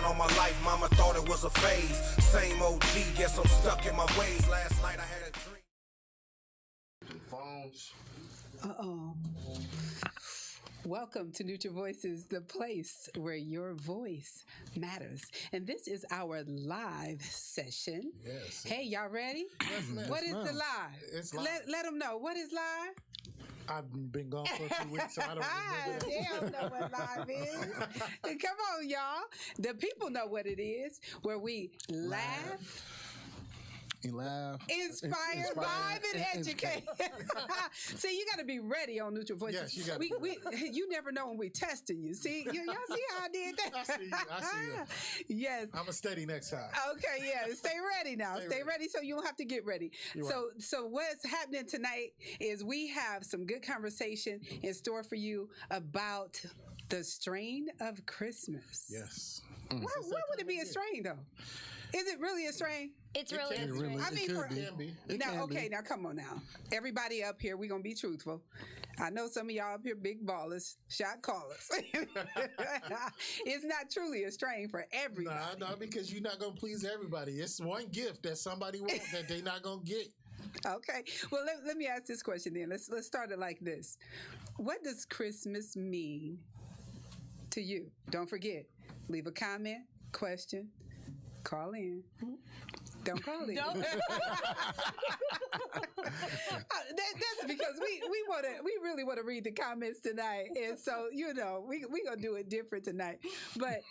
all my life, mama thought it was a phase. Same OG, guess I'm stuck in my ways. Last night I had a dream. Phones. Uh-oh. Welcome to Neutral Voices, the place where your voice matters. And this is our live session. Yes. Hey, y'all ready? Yes, ma'am. What is the live? It's live. Let them know. What is live? I've been gone for a few weeks, so I don't remember that. They don't know what live is. Come on, y'all. The people know what it is, where we laugh. You laugh. Inspire, live, and educate. See, you got to be ready on Neutral Voices. Yes, you got to be ready. You never know when we testing you. See, y'all see how I did that? I see you. Yes. I'm a steady next time. Okay, yeah. Stay ready now. Stay ready so you don't have to get ready. So what's happening tonight is we have some good conversation in store for you about the strain of Christmas. Yes. Why would it be a strain, though? Is it really a strain? It's really a strain. I mean, It can be. Now come on now. Everybody up here, we're going to be truthful. I know some of y'all up here, big ballers, shot callers. It's not truly a strain for everybody. No, because you're not going to please everybody. It's one gift that somebody wants that they're not going to get. Okay. Well, let me ask this question then. Let's start it like this. What does Christmas mean to you? Don't forget, leave a comment, question, call in. Don't call in. No. That's because we really want to read the comments tonight, and so we gonna do it different tonight. But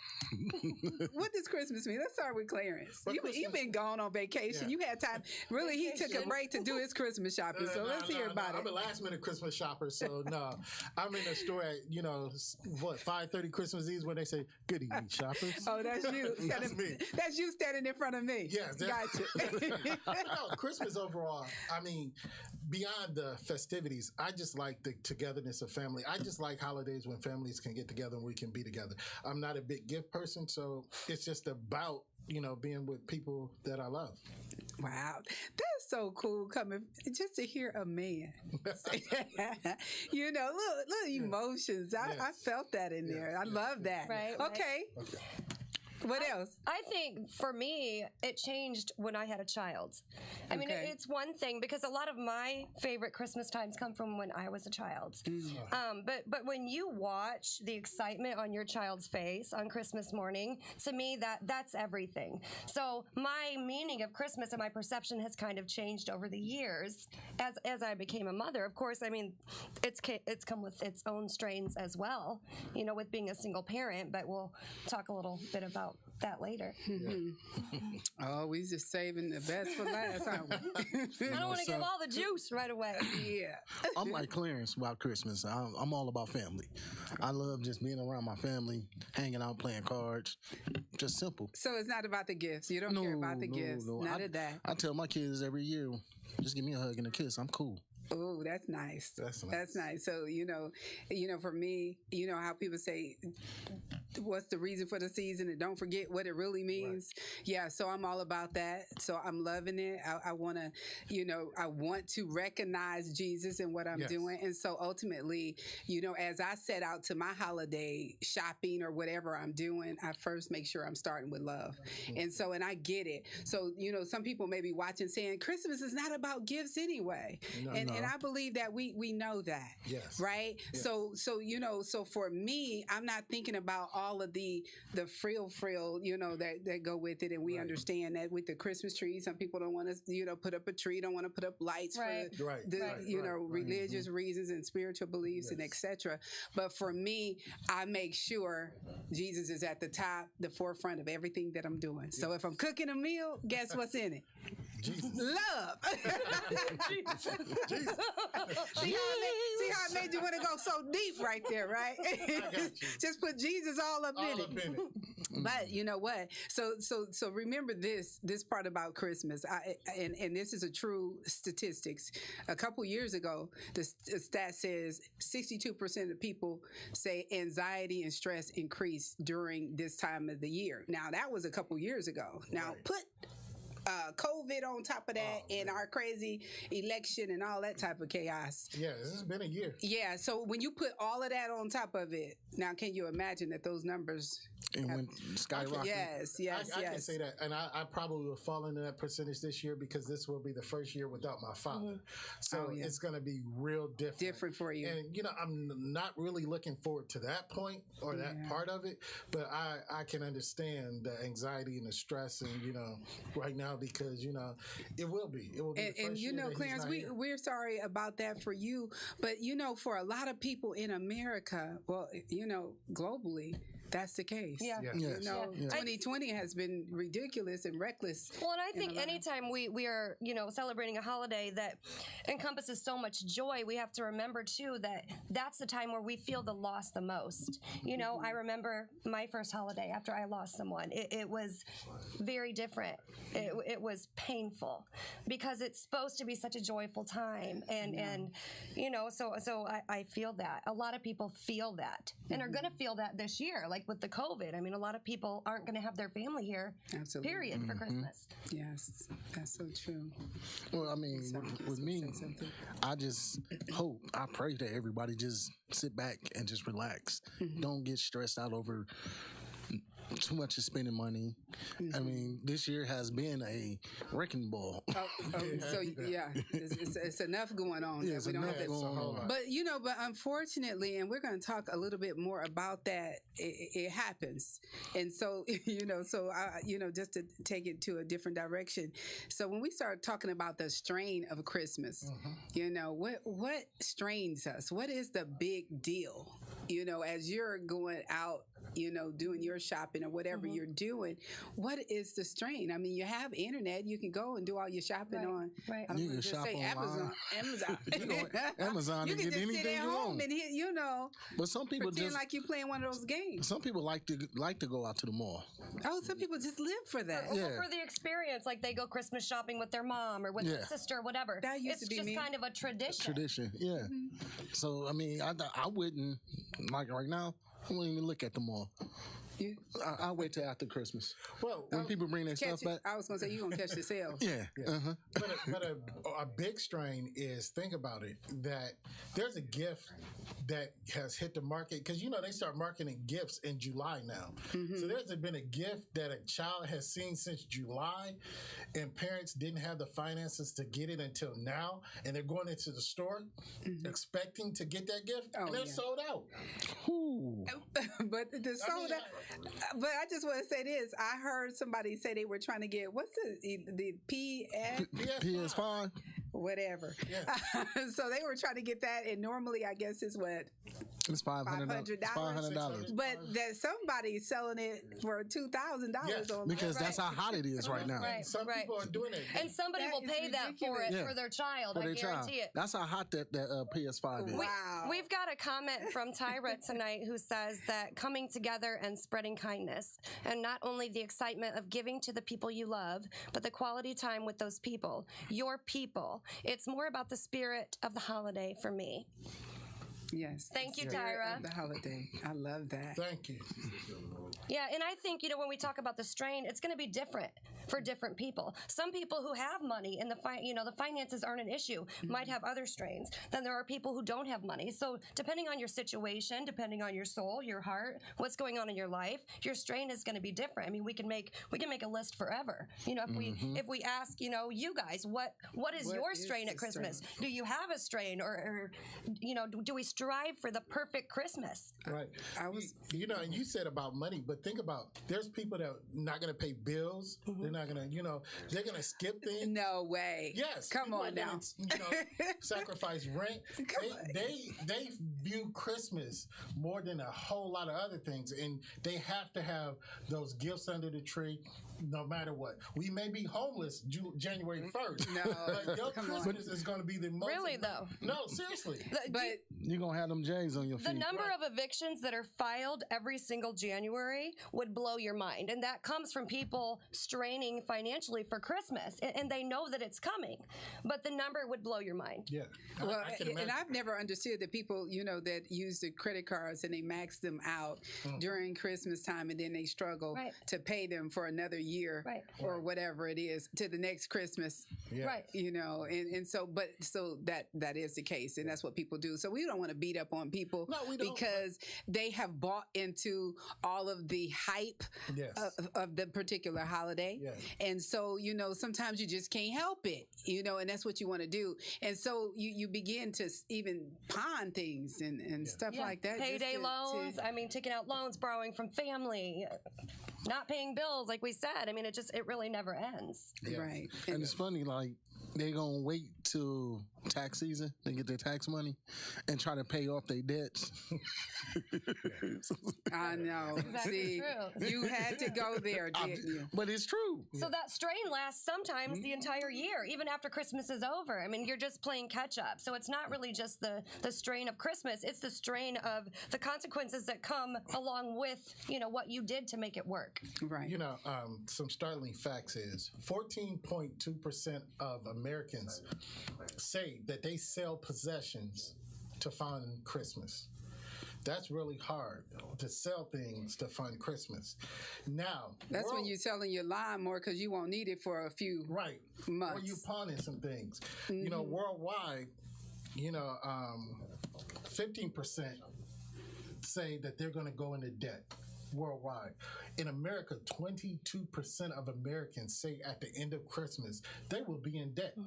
what does Christmas mean? Let's start with Clarence. You've been gone on vacation. Yeah. You had time. Really, he took a break to do his Christmas shopping. So let's hear about it. I'm a last minute Christmas shopper, so no. I'm in a store at 5:30 Christmas Eve when they say good evening, shoppers. Oh, that's you. That's me. That's you standing in front of me. Yes. Gotcha. No, Christmas overall, I mean, beyond the festivities, I just like the togetherness of family. I just like holidays when families can get together and we can be together. I'm not a big gift person, so it's just about, being with people that I love. Wow. That's so cool coming just to hear a man. Little emotions. I felt that in there. I love that. Right. Okay. What else? I think for me, it changed when I had a child. I mean, it's one thing because a lot of my favorite Christmas times come from when I was a child. But when you watch the excitement on your child's face on Christmas morning, to me, that's everything. So my meaning of Christmas and my perception has kind of changed over the years as I became a mother. Of course, I mean, it's come with its own strains as well, with being a single parent, but we'll talk a little bit about that later. Oh, we just saving the best for last, aren't we? I don't want to give all the juice right away. Yeah. I'm like Clarence about Christmas. I'm all about family. I love just being around my family, hanging out, playing cards. Just simple. So it's not about the gifts. You don't care about the gifts. No. Not at that. I tell my kids every year, just give me a hug and a kiss. I'm cool. Oh, that's nice. That's nice. So, for me, how people say, what's the reason for the season? And don't forget what it really means. Right. Yeah. So I'm all about that. So I'm loving it. I want to, I want to recognize Jesus in what I'm doing. And so ultimately, as I set out to my holiday shopping or whatever I'm doing, I first make sure I'm starting with love. Mm-hmm. And I get it. So, some people may be watching saying Christmas is not about gifts anyway. And I believe that we know that. Yes. Right? Yes. So so for me, I'm not thinking about all of the frill, that go with it. And we understand that with the Christmas tree, some people don't want to, put up a tree, don't want to put up lights for religious reasons and spiritual beliefs and etc. But for me, I make sure Jesus is at the forefront of everything that I'm doing. So if I'm cooking a meal, guess what's in it? Jesus. Love. Jesus. See how I made you want to go so deep right there, right? I got you. Just put Jesus all up in it. But you know what? So remember this part about Christmas. And this is a true statistics. A couple years ago, the stat says 62% of people say anxiety and stress increase during this time of the year. Now that was a couple years ago. Now put COVID on top of that and our crazy election and all that type of chaos. Yeah, this has been a year. Yeah, so when you put all of that on top of it, now can you imagine that those numbers and went skyrocketed. Yes, yes, I yes. can say that, and I probably will fall into that percentage this year because this will be the first year without my father. So it's going to be real different. Different for you. And, I'm not really looking forward to that point or that part of it, but I can understand the anxiety and the stress and, right now because, it will be. It will be the first And year that he's Clarence, not here. we're sorry about that for you, but for a lot of people in America, well, globally, that's the case. Yeah. Yes. 2020 has been ridiculous and reckless. Well, and I think anytime we are, celebrating a holiday that encompasses so much joy, we have to remember too that that's the time where we feel the loss the most. I remember my first holiday after I lost someone. It was very different. It was painful because it's supposed to be such a joyful time, and so I feel that a lot of people feel that and are going to feel that this year, like with the COVID. I mean, a lot of people aren't going to have their family here. Absolutely. Period for Christmas. Yes, that's so true. Well, I mean, with me, I just hope, I pray that everybody just sit back and just relax. Don't get stressed out over too much of spending money. I mean, this year has been a wrecking ball. So it's enough going on. Yeah, it's enough going on. But but unfortunately, and we're going to talk a little bit more about that. It happens, and so so I, just to take it to a different direction. So when we start talking about the strain of Christmas, what strains us? What is the big deal? As you're going out, doing your shopping or whatever you're doing, what is the strain? I mean, you have internet, you can go and do all your shopping on. Right. I'm You gonna can just shop say online. Amazon. You go Amazon You and can get just sit anything at you home want. and hit, But some people pretend just like you're playing one of those games. some people like to go out to the mall. Oh, some people just live for that. Or Yeah. for the experience, like they go Christmas shopping with their mom or with their sister, whatever. That used it's to be just me. kind of a tradition. Yeah. So I mean, I wouldn't like right now. I wouldn't even look at the mall. I'll wait till after Christmas. Well, When people bring their Catch stuff it. back. I was going to say, you're going to catch the sales. Yeah. but a big strain is, think about it, that there's a gift that has hit the market because they start marketing gifts in July now. So there's been a gift that a child has seen since July, and parents didn't have the finances to get it until now, and they're going into the store expecting to get that gift, and they're sold out. Ooh. But the soda. But I just want to say this. I heard somebody say they were trying to get the PS5. whatever. Yeah. So they were trying to get that, and normally I guess it's what It's $500. $500. But that somebody's selling it for $2,000 Yes, on Because that's how hot it is right now. Right. Some people are doing it. And somebody That will is pay that for it ridiculous. for their child. For I their child. guarantee it. That's how hot that PS5 is. Wow. We've got a comment from Tyra tonight who says that coming together and spreading kindness, and not only the excitement of giving to the people you love, but the quality time with those people, your people. It's more about the spirit of the holiday for me. Yes. Thank you, Spirit Tyra. of the holiday. I love that. Thank you. Yeah, and I think, when we talk about the strain, it's going to be different for different people. Some people who have money and the finances aren't an issue might have other strains. Then there are people who don't have money. So depending on your situation, depending on your soul, your heart, what's going on in your life, your strain is going to be different. I mean, we can make a list forever. If we ask, you guys, what is What your is strain the at Christmas? strain? Do you have a strain, or do we strive for the perfect Christmas? Right. And you said about money, but think about, there's people that are not going to pay bills. They're not going to, they're going to skip things. No way. Yes. Come people on are now. gonna, sacrifice rent. They view Christmas more than a whole lot of other things, and they have to have those gifts under the tree no matter what. We may be homeless January 1st. No, But your come on. Christmas is going to be the most. Really, though? No, seriously. But You're going to have them J's on your The feet. number of evictions that are filed every single January would blow your mind. And that comes from people straining financially for Christmas. And they know that it's coming. But the number would blow your mind. Yeah. well, I can and imagine. I've never understood that people, that use the credit cards and they max them out during Christmas time, and then they struggle to pay them for another year or whatever it is to the next Christmas. Yeah. Right. You know, and so that is the case, and that's what people do. So we don't want to beat up on people because they have bought into all of the hype of the particular holiday. Yes. And so, you know, sometimes you just can't help it, you know, and that's what you want to do. And so you begin to even pawn things and stuff like that. Payday loans. I mean, taking out loans, borrowing from family, not paying bills, like we said. I mean, it really never ends. Yeah. Right. And it's funny, like, they're going to wait till tax season to get their tax money and try to pay off their debts. I know. Exactly See, true. you had to go there, didn't you? But it's true. So that strain lasts sometimes the entire year, even after Christmas is over. I mean, you're just playing catch up. So it's not really just the strain of Christmas. It's the strain of the consequences that come along with, you know, what you did to make it work. Right. You know, some startling facts is 14.2% of Americans say that they sell possessions to fund Christmas. That's really hard to sell things to fund Christmas. Now, That's when you're selling your lawnmower because you won't need it for a few months. Or you pawning some things. You know, worldwide, you know, 15% say that they're going to go into debt. Worldwide. In America, 22% of Americans say at the end of Christmas they will be in debt.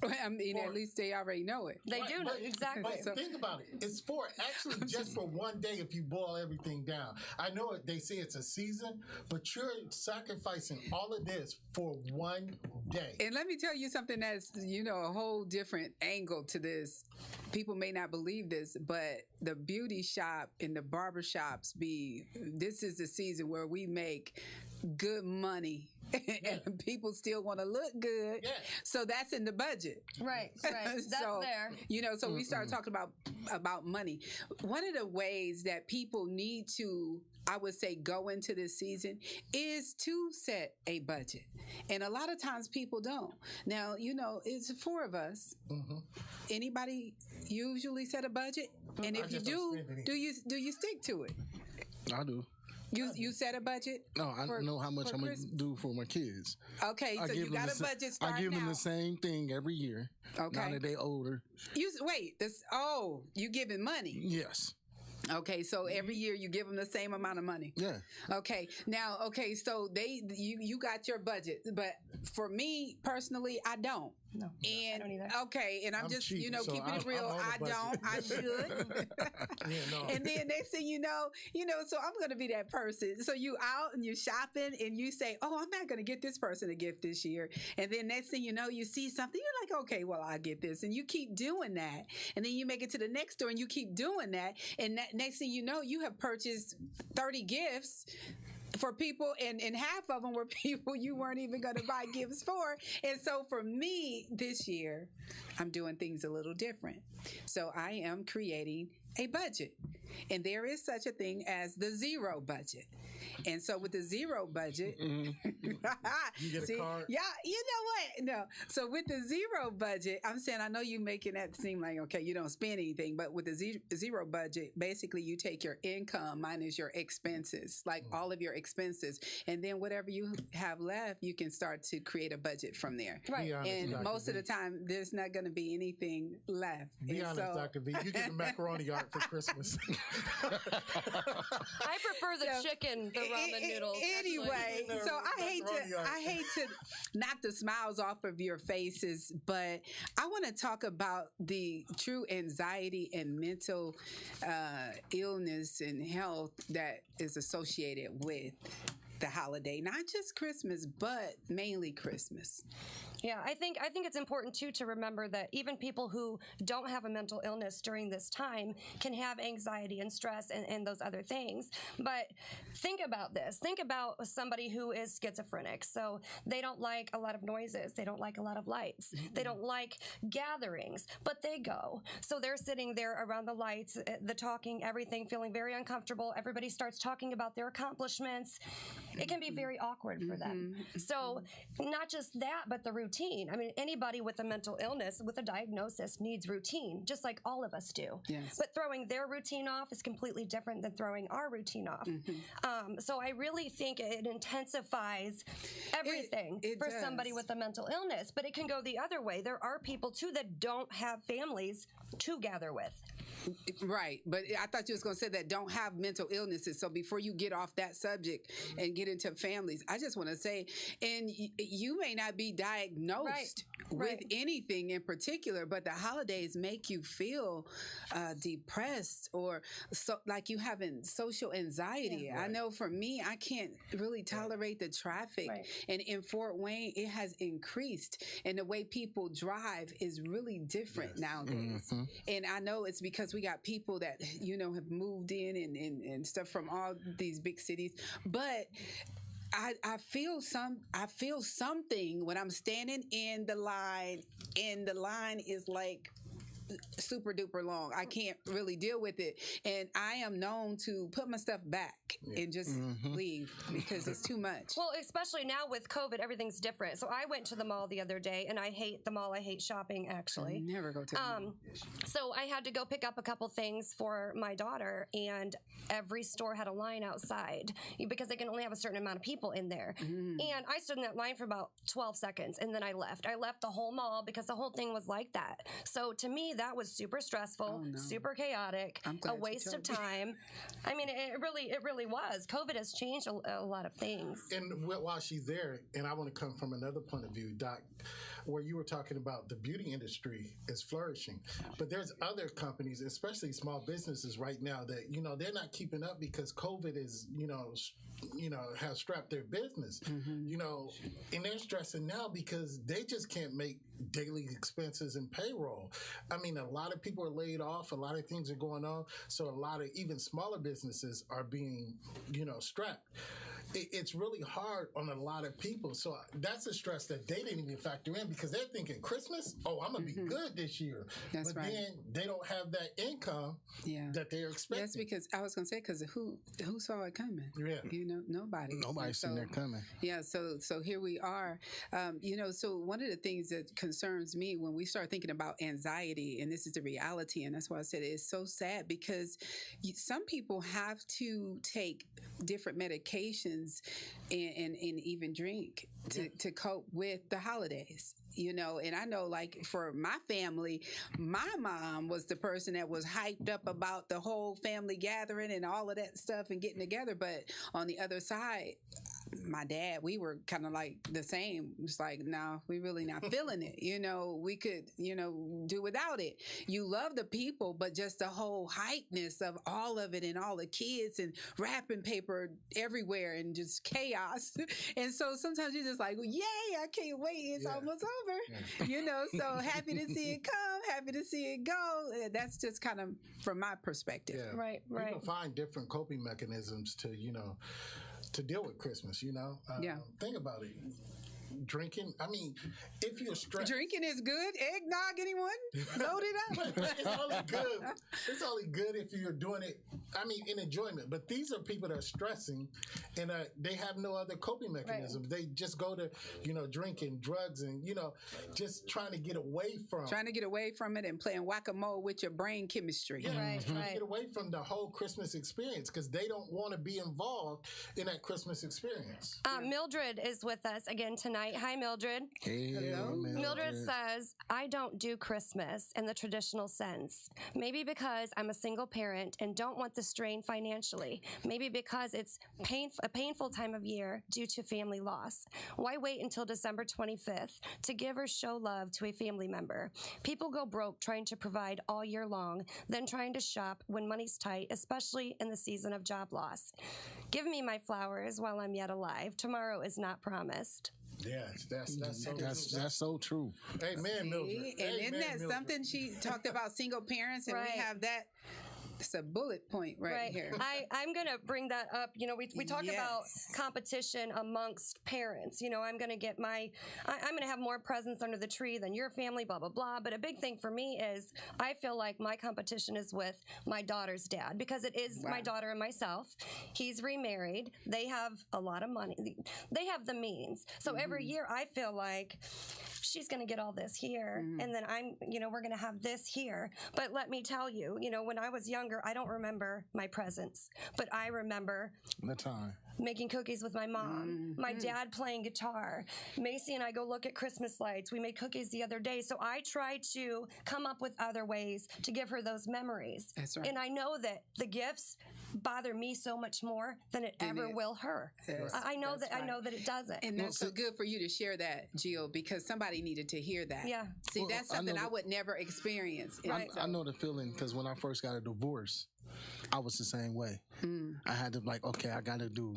I mean, at least they already know it. They do know, exactly. But think about it. It's for actually just for one day if you boil everything down. I know they say it's a season, but you're sacrificing all of this for one day. And let me tell you something that's, you know, a whole different angle to this. People may not believe this, but the beauty shop and the barber shops this is the season where we make good money. And people still want to look good. Yeah. So that's in the budget. Right. That's there. You know, so we start talking about money. One of the ways that people need to, I would say, go into this season is to set a budget. And a lot of times people don't. Now, you know, it's 4 of us. Anybody usually set a budget? And if you do you stick to it? I do. You set a budget? No, I know how much I'm going to do for my kids. Okay, so you got a budget starting I give them out. the same thing every year. Okay. Now that they older. You giving money? Yes. Okay, so every year you give them the same amount of money. Yeah. Okay, now, so you got your budget, but for me personally, I don't. No, and I don't either. Okay, and I'm just cheap, you know so keeping it real. I don't. I should. And then next thing you know, so I'm going to be that person. So you out and you're shopping and you say, "Oh, I'm not going to get this person a gift this year." And then next thing you know, you see something, you're like, "Okay, well, I'll get this," and you keep doing that. And then you make it to the next store and you keep doing that, and next thing you know, you have purchased 30 gifts for people, and half of them were people you weren't even going to buy gifts for. And so for me this year, I'm doing things a little different. So I am creating a budget, and there is such a thing as the zero budget. And so with the zero budget, you get a card. Yeah, you know what? No. So with the zero budget, I'm saying, I know you making that seem like, okay, you don't spend anything, but with the zero budget, basically you take your income minus your expenses, like all of your expenses, and then whatever you have left, you can start to create a budget from there. Right. And most of the time, there's not going to be anything left. Be honest, Dr. V. You get the macaroni art for Christmas. I prefer the chicken, the ramen noodles. Anyway, so I hate to knock the smiles off of your faces, but I want to talk about the true anxiety and mental illness and health that is associated with the holiday, not just Christmas, but mainly Christmas. Yeah, I think it's important too to remember that even people who don't have a mental illness during this time can have anxiety and stress and those other things. But think about this. Think about somebody who is schizophrenic. So they don't like a lot of noises. They don't like a lot of lights. They don't like gatherings, but they go. So they're sitting there around the lights, the talking, everything, feeling very uncomfortable. Everybody starts talking about their accomplishments. it can be very awkward for them. So not just that, but the routine. I mean, anybody with a mental illness, with a diagnosis, needs routine, just like all of us do. Yes. But throwing their routine off is completely different than throwing our routine off. So I really think it intensifies everything It for does. somebody with a mental illness. But it can go the other way. There are people too that don't have families to gather with. Right, but I thought you was going to say that don't have mental illnesses. So before you get off that subject and get into families, I just want to say, and you may not be diagnosed with anything in particular, but the holidays make you feel depressed or so like you having social anxiety. I know for me, I can't really tolerate the traffic, and in Fort Wayne, it has increased, and the way people drive is really different nowadays. And I know it's because we got people that have moved in and stuff from all these big cities, but I feel something when I'm standing in the line, and the line is like super duper long. I can't really deal with it, and I am known to put my stuff back and just leave because it's too much. Well, especially now with COVID, everything's different. So I went to the mall the other day, and I hate the mall. I hate shopping, actually. Never go to the mall. So I had to go pick up a couple things for my daughter, and every store had a line outside because they can only have a certain amount of people in there. And I stood in that line for about 12 seconds, and then I left. I left the whole mall because the whole thing was like that. So to me, that was super stressful, super chaotic, a waste of time. I mean, it really was. COVID has changed a lot of things. And while she's there, and I want to come from another point of view, Doc, where you were talking about the beauty industry is flourishing, but there's other companies, especially small businesses right now that, they're not keeping up because COVID is, has strapped their business, and they're stressing now because they just can't make daily expenses and payroll. I mean, a lot of people are laid off. A lot of things are going on. So a lot of even smaller businesses are being, strapped. It's really hard on a lot of people. So that's a stress that they didn't even factor in because they're thinking Christmas, I'm going to be good this year. That's but then they don't have that income that they're expecting. That's because I was going to say, because who saw it coming? Yeah. Nobody. Nobody's seen that coming. Yeah. So here we are. So one of the things that concerns me when we start thinking about anxiety, and this is the reality, and that's why I said it's so sad because some people have to take different medications and even drink to cope with the holidays. And I know, like, for my family, my mom was the person that was hyped up about the whole family gathering and all of that stuff and getting together. But on the other side, my dad, we were kind of like the same. It's like, no, we really not feeling it. We could, do without it. You love the people, but just the whole hypeness of all of it and all the kids and wrapping paper everywhere and just chaos. And so sometimes you're just like, well, yay, I can't wait. It's almost over. So happy to see it come, happy to see it go. That's just kind of from my perspective. Yeah. Right. People find different coping mechanisms to, to deal with Christmas, Think about it. Drinking, I mean, if you're stressed. Drinking is good. Eggnog, anyone? Load it up. It's only good. It's only good if you're doing it, in enjoyment. But these are people that are stressing and they have no other coping mechanisms. They just go to, drinking, drugs, and, just trying to get away from. Trying to get away from it and playing whack-a-mole with your brain chemistry. Yeah, trying to get away from the whole Christmas experience because they don't want to be involved in that Christmas experience. Mildred is with us again tonight. Hi, Mildred. Hey, hello. Mildred says, I don't do Christmas in the traditional sense. Maybe because I'm a single parent and don't want the strain financially. Maybe because it's a painful time of year due to family loss. Why wait until December 25th to give or show love to a family member? People go broke trying to provide all year long, then trying to shop when money's tight, especially in the season of job loss. Give me my flowers while I'm yet alive. Tomorrow is not promised. Yes, that's so true. Amen, Mildred. And isn't that something she talked about, single parents, and we have that It's a bullet point right here. I'm going to bring that up. You know, we talk about Yes. competition amongst parents. You know, I'm going to get I'm going to have more presents under the tree than your family, blah, blah, blah. But a big thing for me is I feel like my competition is with my daughter's dad because it is my daughter and myself. He's remarried. They have a lot of money. They have the means. So every year I feel like she's going to get all this here. And then we're going to have this here. But let me tell you, you know, when I was younger, I don't remember my presents, but I remember The time. making cookies with my mom, my dad playing guitar. Macy and I go look at Christmas lights. We made cookies the other day. So I try to come up with other ways to give her those memories. That's right. And I know that the gifts bother me so much more than it ever will her. Yes, I know that's that. I know that it doesn't. And that's so good for you to share that, Jill, because somebody needed to hear that. Yeah. See, Well, that's I something know I that- would never experience. And Right. so- I know the feeling because when I first got a divorce, I was the same way. I had to like, okay, I got to do.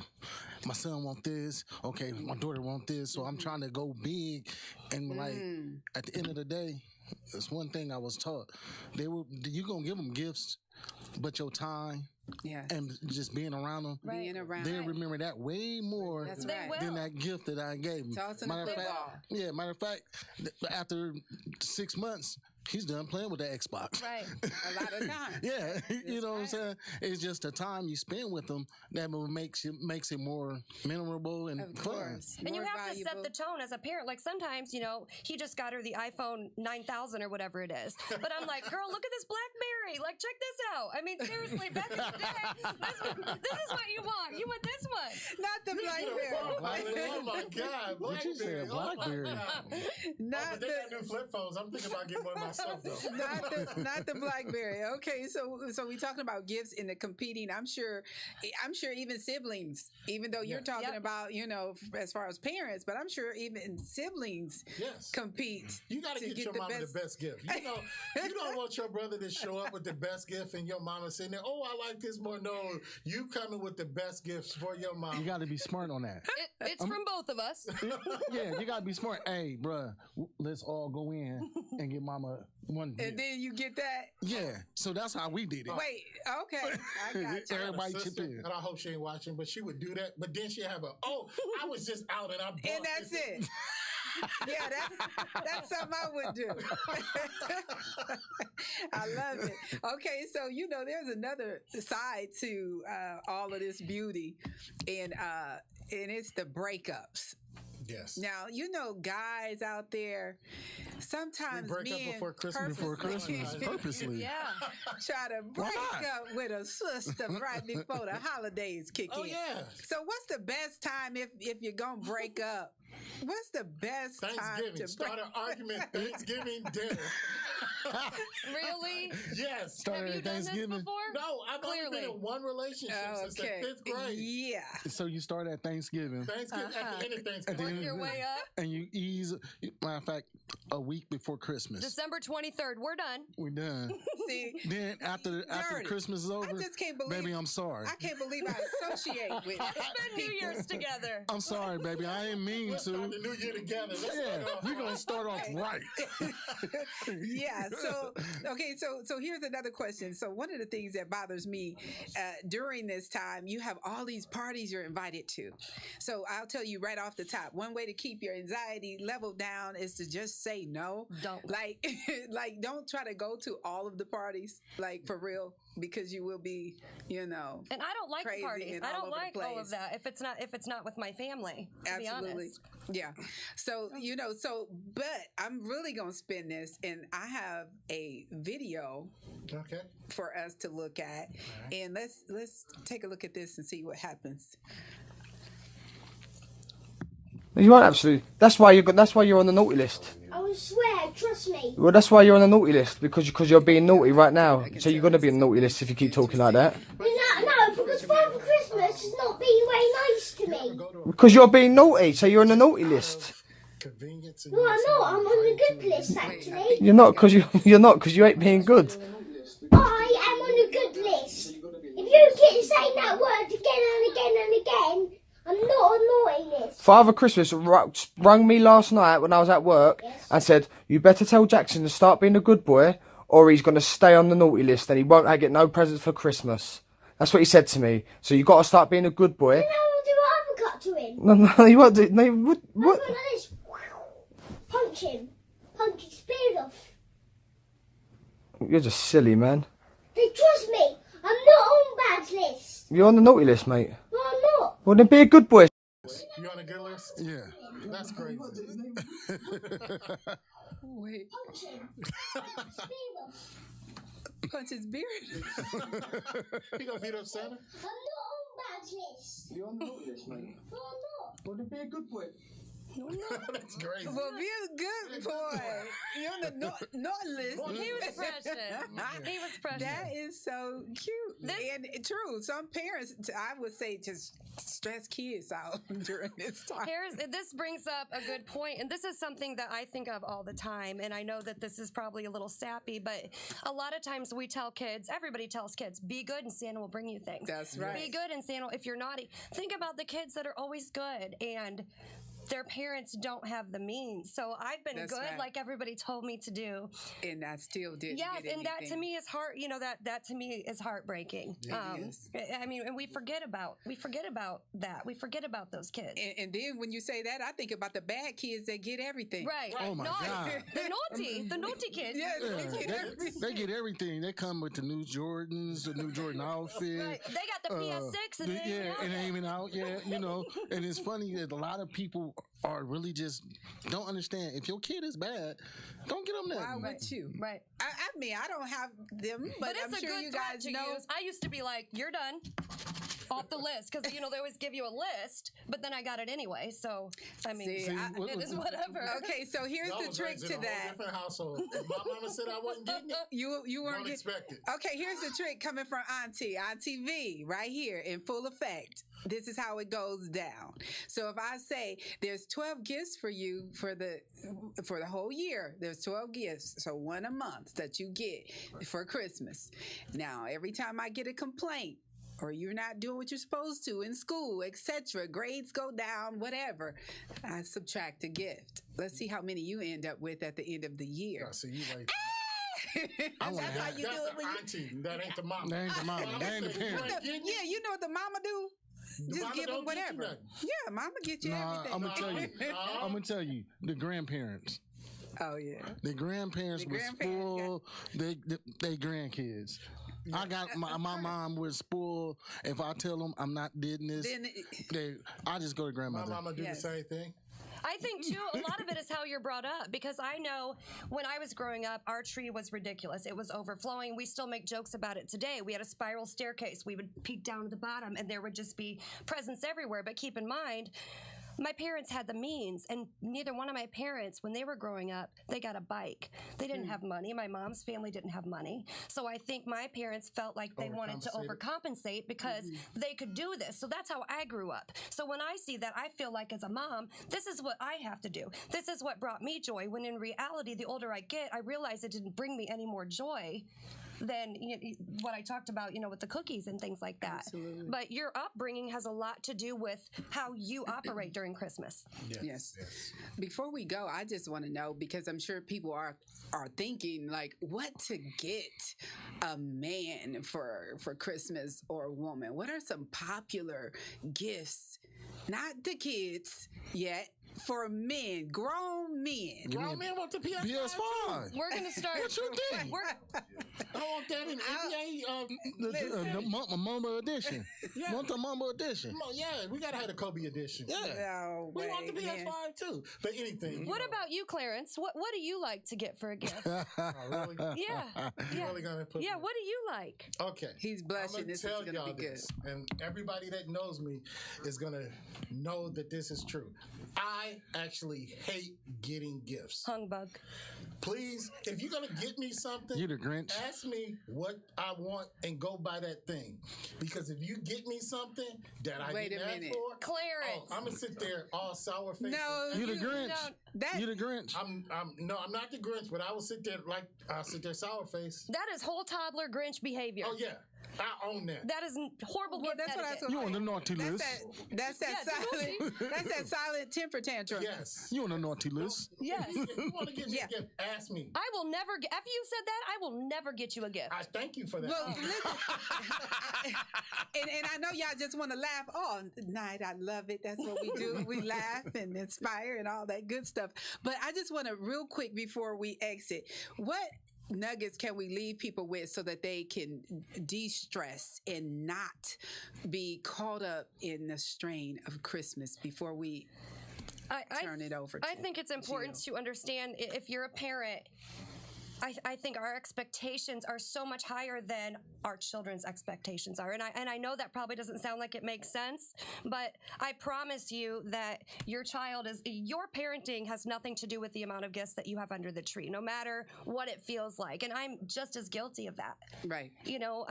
My son want this. Okay, my daughter want this. So I'm trying to go big, and like at the end of the day, it's one thing I was taught. You gonna give them gifts, but your time Yeah. and just being around them, Being around. they remember that way more That's They right. will. than that gift that I gave him. Toss in the football. Matter of fact, after 6 months, he's done playing with the Xbox. Right. A lot of times. Yeah, you know what I'm right. saying? It's just the time you spend with them that makes it more memorable and Of fun. course. And you More have to set valuable. the tone as a parent. Like sometimes, you know, he just got her the iPhone 9000 or whatever it is. But I'm like, girl, look at this BlackBerry. Like, check this out. I mean, seriously, back in the day, this is what you want. You want this one. Not the BlackBerry. Oh my God! What you say, a BlackBerry? Not But they got the. new flip phones. I'm thinking about getting one myself though. Not the BlackBerry. Okay, so we talking about gifts and the competing. I'm sure even siblings, even though you're talking Yep. about, you know, as far as parents, but I'm sure even siblings Yes. compete. You got to get your mama the best gift. You know, you don't want your brother to show up with the best gift and your mama sitting there, oh, I like this more. No, you coming with the best gifts for your mama. You got to be smart on that. It's from both of us. Yeah, you got to be smart. Hey, bruh, let's all go in and get mama one gift. And then you get that. Yeah, so that's how we did it. Wait, okay, I got you. I got a Everybody chip sister, in. and I hope she ain't watching, but she would do that. But then she'd have I was just out and I bought And that's this. it. Yeah, that's something I would do. I love it. Okay, so you know, there's another side to all of this beauty, and it's the breakups. Yes. Now, you know, guys out there, sometimes We break up men before Christmas. Purposely. Yeah. try to break Why? up with a sister right before the holidays kick Oh in. yeah. So what's the best time if you're gonna break up? What's the best time Thanksgiving. to Start break an argument. Thanksgiving dinner. Really? Yes. Started Have you at done this Thanksgiving. before? No, I've only been Clearly. in one relationship since the Okay. 5th grade. Yeah. So you start at Thanksgiving Thanksgiving at the end of At the Thanksgiving. end Your way up. and you ease. Matter of fact, a week before Christmas, December 23rd. We're done. we're done. See, Then after Dirty. Christmas is over, I just can't believe. baby, I'm sorry. I can't believe I associate with. Spend New Year's together. I'm sorry, baby. I ain't mean Let's start to. the new year together. Let's Yeah, start off we're gonna start off right. Yeah. So okay. So here's another question. So one of the things that bothers me during this time, you have all these parties you're invited to. So I'll tell you right off the top, one way to keep your anxiety level down is to just say no. Don't. Like don't try to go to all of the parties, like for real, because you will be, you know. And I don't like Crazy the parties. and I all don't over the like all place. of that if it's not with my family. To be Absolutely. honest. Yeah. So, you know, but I'm really going to spin this, and I have a video Okay. for us to look at, and let's take a look at this and see what happens. You aren't absolutely. That's why you're on the naughty list. I will swear, trust me. Well, that's why you're on the naughty list because you're being naughty right now. So you're going to be on the naughty list if you keep talking like that. No, because Father Christmas is not being very nice to me. Because you're being naughty, so you're on the naughty list. Convenience. No, I'm not. I'm on the good list, actually. You're not because you ain't being good. I am on the good list. If you keep saying that word again and again and again, I'm not on naughty list. Father Christmas rang me last night when I was at work and said, "You better tell Jackson to start being a good boy, or he's going to stay on the naughty list and he won't get no presents for Christmas. That's what he said to me. So you got to start being a good boy. Then I will do an uppercut to him. No, you won't do. No, what? Like this. Punch him. Punch his beard off. You're just silly, man. They trust me. I'm not on bad list. You're on the naughty list, mate. No, I'm not. Well, then be a good boy. You on a good list? Yeah. That's crazy. Wait, Punch him. Punch his beard off. punch his beard. You gonna beat up Santa? I'm not on bad list. You're on the naughty list, mate. No, I'm not. Well, then be a good boy. That's crazy. Well, be a good boy. You're on the not list. He was precious. He was precious. That is so cute. And true, some parents, I would say, just stress kids out during this time. This brings up a good point, and this is something that I think of all the time, and I know that this is probably a little sappy, but a lot of times we tell kids, everybody tells kids, be good and Santa will bring you things. That's right. Be good and Santa, if you're naughty. Think about the kids that are always good, and their parents don't have the means. So I've been That's good, right. like everybody told me to do. And I still didn't Yes, get and that to anything. me is heart. You know, that to me is heartbreaking. Yes. I mean, and we forget about that. We forget about those kids. And then when you say that, I think about the bad kids that get everything. Right. Oh my Naughty. God. The naughty kids. Yeah, Yeah, they get everything. they get everything. They come with the new Jordans, the new Jordan outfit. Right. They got the PS6 and it ain't out and yet. it ain't out yet, you know. And it's funny that a lot of people are really just don't understand. If your kid is bad, don't get them that. Why would you? Right. I mean, I don't have them, but, But it's I'm a sure good you threat guys to know. use. I used to be like, you're done. Off the list. Because, they always give you a list, but then I got it anyway. So, I mean, See, it is whatever. Okay, so here's Y'all the was trick raised in to a whole that. different household. If my mama said I wasn't getting it, You weren't don't get- expect it. Okay, here's the trick coming from Auntie V, right here in full effect. This is how it goes down. So if I say there's 12 gifts for you for the whole year, there's 12 gifts, so one a month that you get for Christmas. Now, every time I get a complaint, or you're not doing what you're supposed to in school, etc., grades go down, whatever, I subtract a gift. Let's see how many you end up with at the end of the year. I see you like That's wanna how have- you do that's it the when you auntie. That ain't the mama. That ain't the mama. That ain't the parent. Yeah, you know what the mama do? The Just mama give them don't get you whatever. nothing. Yeah, mama get you Nah, everything. I'm gonna tell you. No. I'm gonna tell you. The grandparents. Oh yeah. The grandparents The would grandparents, spoil they grandkids. I got my mom would spoil if I tell them I'm not did this. Then I just go to My grandmother. mama do Yes. the same thing. I think too, a lot of it is how you're brought up because I know when I was growing up, our tree was ridiculous. It was overflowing. We still make jokes about it today. We had a spiral staircase. We would peek down to the bottom and there would just be presents everywhere. But keep in mind, my parents had the means, and neither one of my parents, when they were growing up, they got a bike. They didn't have money. My mom's family didn't have money. So I think my parents felt like they wanted to overcompensate because they could do this. So that's how I grew up. So when I see that, I feel like as a mom, this is what I have to do. This is what brought me joy. When in reality, the older I get, I realize it didn't bring me any more joy than what I talked about, with the cookies and things like that. Absolutely. But your upbringing has a lot to do with how you operate during Christmas. Yes. Before we go, I just want to know because I'm sure people are thinking like, what to get a man for Christmas or a woman? What are some popular gifts? Not the kids yet. For men, grown men. Grown men want the PS5. PS5. We're going to start. What you think? I want that in NBA. The Mama edition. Want the Mama edition? Yeah, we gotta have the Kobe edition. Yeah. No We want the way, man. PS5 too. But anything. What about you, Clarence? What do you like to get for a gift? Oh, really? Yeah. You Yeah. really gonna put Yeah, me- what do you like? Okay. He's I'm blushing. gonna This is tell going to y'all be good. this, and everybody that knows me is gonna know that this is true. I actually hate getting gifts. Humbug. Please, if you're gonna get me something, You the Grinch. ask me what I want and go buy that thing. Because if you get me something that I Wait didn't a ask minute. for, Clarence. I'm gonna sit there all sour faced. No, You the Grinch. that You the Grinch. I'm not the Grinch, but I will sit there sour faced. That is whole toddler Grinch behavior. Oh yeah. I own that. That is horrible Well, gift that's what I etiquette. was You on the naughty That's list? that's that silent. That's that silent temper tantrum. Yes. You on the naughty list? Yes. If you want to get me Yeah. a gift, ask me. I will never, after you said that, I will never get you a gift. I thank you for that. Well, listen, and I know y'all just want to laugh all night. I love it. That's what we do. We laugh and inspire and all that good stuff. But I just want to real quick before we exit, what nuggets can we leave people with so that they can de-stress and not be caught up in the strain of Christmas before we turn it over to I think it's important to understand if you're a parent. I think our expectations are so much higher than our children's expectations are. And I know that probably doesn't sound like it makes sense, but I promise you that your parenting has nothing to do with the amount of gifts that you have under the tree, no matter what it feels like. And I'm just as guilty of that. Right. You know,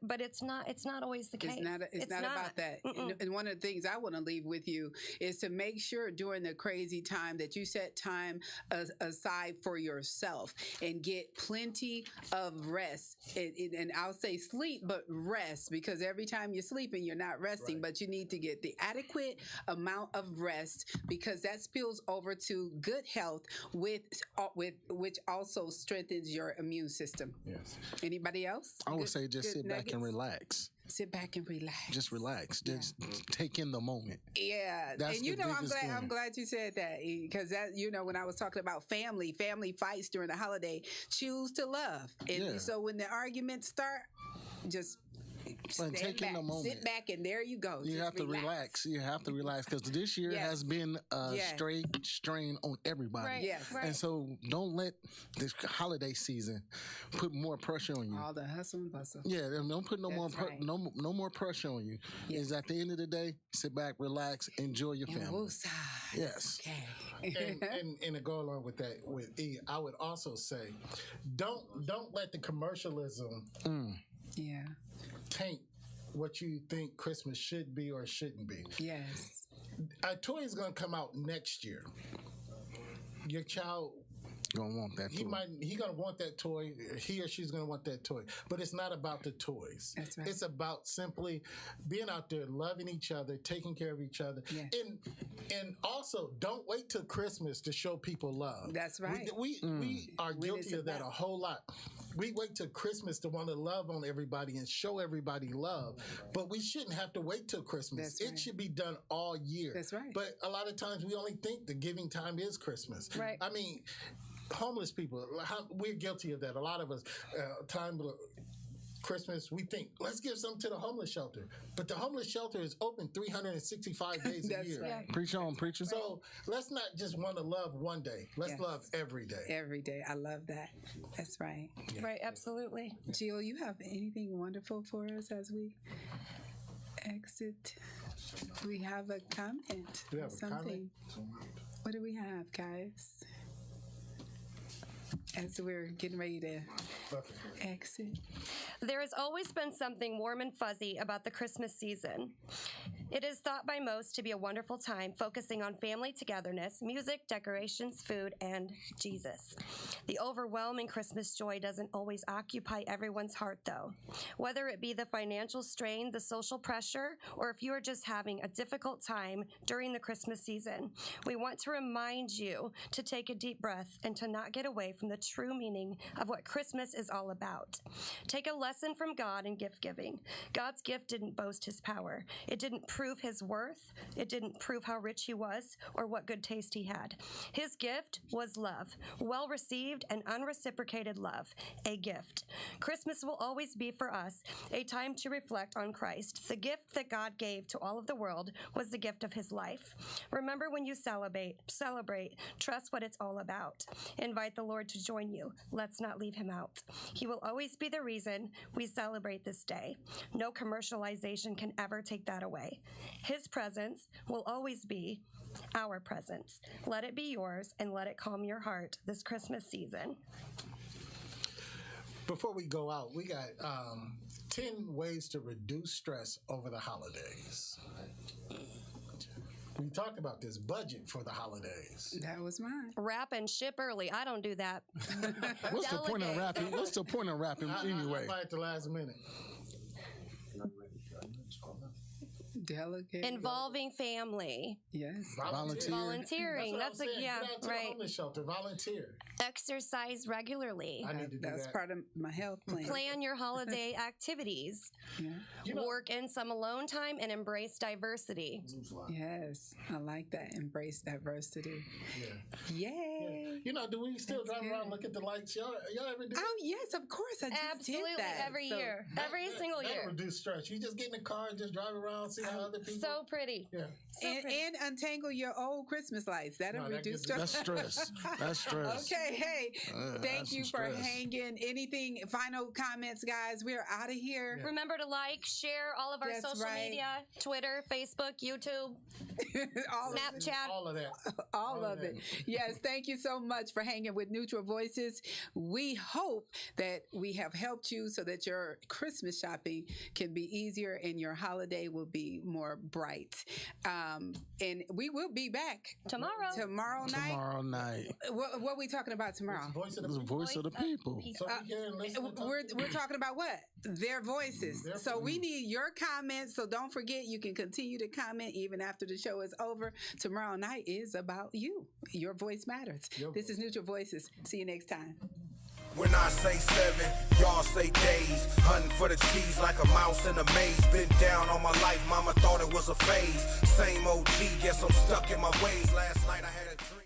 but it's not always the case. It's not about that. And one of the things I want to leave with you is to make sure during the crazy time that you set time aside for yourself and get plenty of rest. And I'll say sleep, but rest, because every time you're sleeping, you're not resting, but you need to get the adequate amount of rest, because that spills over to good health, which also strengthens your immune system. Yes. Anybody else? I would say just sit back and nuggets? relax. Sit back and relax. Just relax. Just take in the moment. Yeah, That's and you the know, biggest I'm thing. glad you said that, because that, you know, when I was talking about family fights during the holiday, choose to love, and Yeah. so when the arguments start, just stand take in back, the moment. sit back, and there you go. You Just have to relax. You have to relax, because this year Yes. has been a Yes. straight strain on everybody. Right. Yes. Right. And so don't let this holiday season put more pressure on you. All the hustle and bustle. Yeah, and don't put no That's right. no more pressure on you. Yeah. Is at the end of the day, sit back, relax, enjoy your And family. woosah. Yes. Okay. and to go along with that, with E, I would also say, don't let the commercialism Yeah. taint what you think Christmas should be or shouldn't be. Yes. A toy is going to come out next year. Your child, Gonna want that too. he gonna want that toy. He or she's gonna want that toy. But it's not about the toys. That's right. It's about simply being out there, loving each other, taking care of each other, Yeah. and also don't wait till Christmas to show people love. That's right. We are When guilty it's of that about- a whole lot. We wait till Christmas to want to love on everybody and show everybody love, but we shouldn't have to wait till Christmas. That's It right. should be done all year. That's right. But a lot of times we only think the giving time is Christmas. Right. I mean, homeless people, we're guilty of that. A lot of us, Christmas, we think, let's give something to the homeless shelter. But the homeless shelter is open 365 days a That's year. right. Preach on, preachers. So let's not just want to love one day. Let's Yes. love every day. Every day. I love that. That's right. Right, absolutely. Jill, you have anything wonderful for us as we exit? We have a comment. We have a something. comment? What do we have, guys? As we're getting ready to exit. There has always been something warm and fuzzy about the Christmas season. It is thought by most to be a wonderful time focusing on family togetherness, music, decorations, food, and Jesus. The overwhelming Christmas joy doesn't always occupy everyone's heart, though. Whether it be the financial strain, the social pressure, or if you are just having a difficult time during the Christmas season, we want to remind you to take a deep breath and to not get away from the true meaning of what Christmas is all about. Take a lesson from God in gift giving. God's gift didn't boast his power. It didn't prove his worth. It didn't prove how rich he was or what good taste he had. His gift was love, well received and unreciprocated love, a gift. Christmas will always be for us a time to reflect on Christ. The gift that God gave to all of the world was the gift of his life. Remember, when you celebrate, trust what it's all about. Invite the Lord to join you. Let's not leave him out. He will always be the reason we celebrate this day. No commercialization can ever take that away. His presence will always be our presence. Let it be yours and let it calm your heart this Christmas season. Before we go out, we got 10 ways to reduce stress over the holidays. We talked about this budget for the holidays. That was mine. Wrap and ship early. I don't do that. What's the point of Delegate. rapping? What's the point of rapping I anyway? buy at the last minute. Delegate. Involving family. Yes. Volunteering. That's what I'm saying. yeah, Get out to the right. homeless shelter. Volunteer. Exercise regularly. I need to do That's that. part of my health plan. Plan your holiday activities. Yeah. You know- Work in some alone time and embrace diversity. Yes, I like that. Embrace diversity. Yeah. Yay. You know, do we still That's drive around good. look at the lights? Y'all ever do? Oh yes, of course. I just Absolutely, did that. every So- year, every single That'll year. reduce stress. You just get in the car and just drive around, see how other people. So pretty. Yeah. So pretty. And untangle your old Christmas lights. That'll No, that reduce gives- stress. That's stress. That's stress. Okay, hey, thank that's you some for stress. hanging. Anything final comments, guys? We're out of here. Remember to like, share all of our That's social right. media: Twitter, Facebook, YouTube, all of it. Snapchat. All of that. All of it. Yes, thank you so much for hanging with Neutral Voices. We hope that we have helped you so that your Christmas shopping can be easier and your holiday will be more bright. And we will be back Tomorrow. night. Tomorrow night. What are we talking about tomorrow? Voice of The the people. voice of the people. So we hear and listen and talk We're to them. talking about what? Their voices. Their So we need your comments. So don't forget, you can continue to comment even after the show is over. Tomorrow night is about you. Your voice matters. This is Neutral Voices. See you next time. When I say 7, y'all say days. Hunting for the cheese like a mouse in a maze. Been down all my life, mama thought it was a phase. Same OG, guess I'm stuck in my ways. Last night I had a dream.